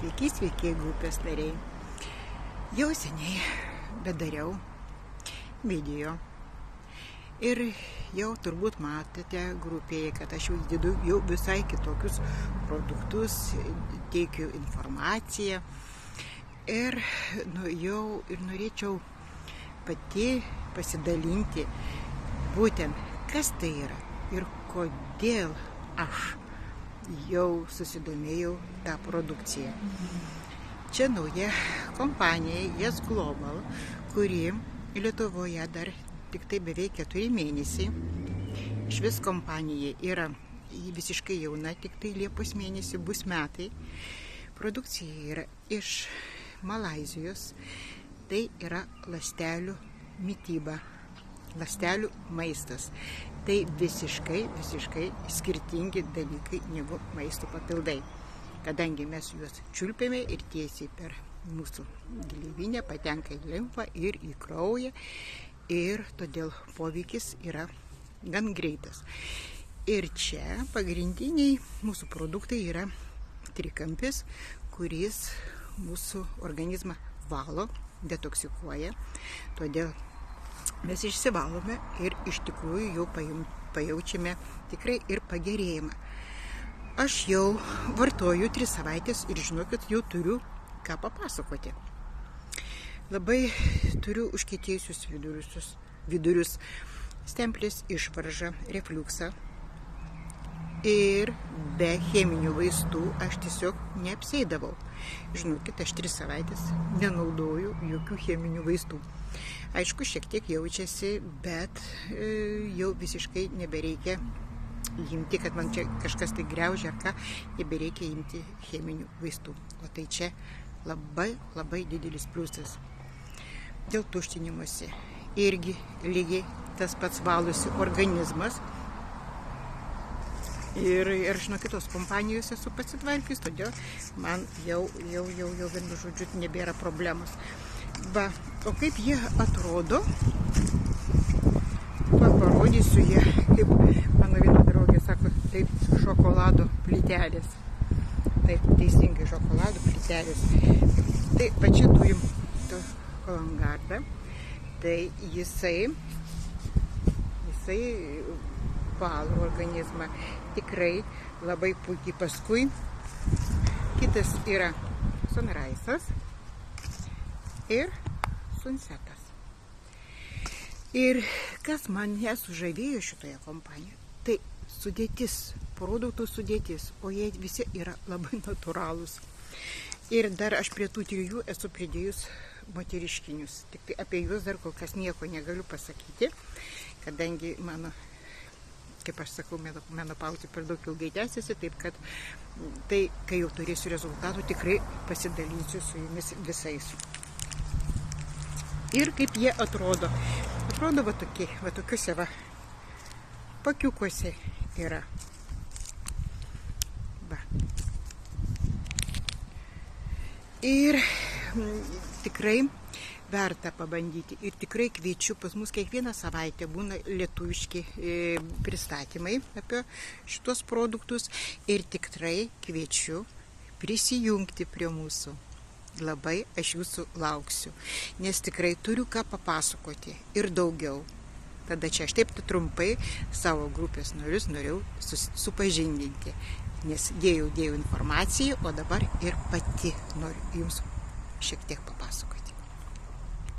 Sveiki, grupės nariai. Jau seniai bedariau video ir jau turbūt matėte grupėje, kad aš jau įdedu jau visai kitokius produktus, teikiu informaciją ir jau ir norėčiau pati pasidalinti būtent, kas tai yra ir kodėl aš jau susidomėjau tą produkciją. Čia nauja kompanija Yes Global, kuri Lietuvoje dar tik tai beveik 4 mėnesiai. Išvis kompanija yra visiškai jauna, tik tai Liepos mėnesį bus metai. Produkcija yra iš Malaizijos. Tai yra ląstelių mityba, ląstelių maistas. Tai visiškai skirtingi dalykai negu maisto papildai. Kadangi mes juos čiulpiame ir tiesiai per mūsų gleivinę patenka į limfą ir į kraują ir todėl poveikis yra gan greitas. Ir čia pagrindiniai mūsų produktai yra trikampis, kuris mūsų organizmą valo, detoksikuoja, todėl mes išsivalome ir iš tikrųjų jau pajaučiame tikrai ir pagerėjimą. Aš jau vartoju 3 savaitės ir žinokit, jau turiu ką papasakoti. Labai turiu užkietėjusius vidurius, stemplės išvaržą, refliuksą. Ir be cheminių vaistų aš tiesiog neapsėdavau. Žinokit, aš 3 savaitės nenaudoju jokių cheminių vaistų. Aišku, šiek tiek jaučiasi, bet jau visiškai nebereikia imti, kad man čia kažkas tai griaužia ar ką, nebereikia imti cheminių vaistų. O tai čia labai didelis pliusas. Dėl tuštinimuose irgi lygiai tas pats valosi organizmas. Ir žinau, kitos kompanijos esu pasitvarkius, todėl man jau vienu žodžiu nebėra problemos. Va, o kaip jie atrodo, parodysiu jie, kaip mano viena draugė sako, taip šokolado plytelės. Taip, teisingai šokolado plytelės. Tai va čia turim Holangardą. Tai jisai valo organizmą tikrai labai puikiai. Paskui kitas yra Sunrise'as ir Sunsetas. Ir kas mane sužavėjo šitoje kompanijoje, tai sudėtis, produktų sudėtis, o jie visi yra labai natūralūs. Ir dar aš prie tų 3 esu pridėjus moteriškinius. Tik tai apie juos dar kol kas nieko negaliu pasakyti, kadangi mano, kaip aš sakau, menopauzė per daug ilgai tęsiasi, taip kad tai, kai jau turėsiu rezultatų, tikrai pasidalinsiu su jumis visais. Ir kaip jie atrodo. Atrodo va tokiuose pakiukuose yra. Va. Ir tikrai verta pabandyti ir tikrai kviečiu, pas mus kiekvieną savaitę būna lietuviški pristatymai apie šitos produktus ir tikrai kviečiu prisijungti prie mūsų. Labai aš jūsų lauksiu, nes tikrai turiu ką papasakoti ir daugiau. Tada čia aš taip trumpai savo grupės narius norėjau supažindinti, nes dėjau informaciją, o dabar ir pati noriu jums šiek tiek papasakoti.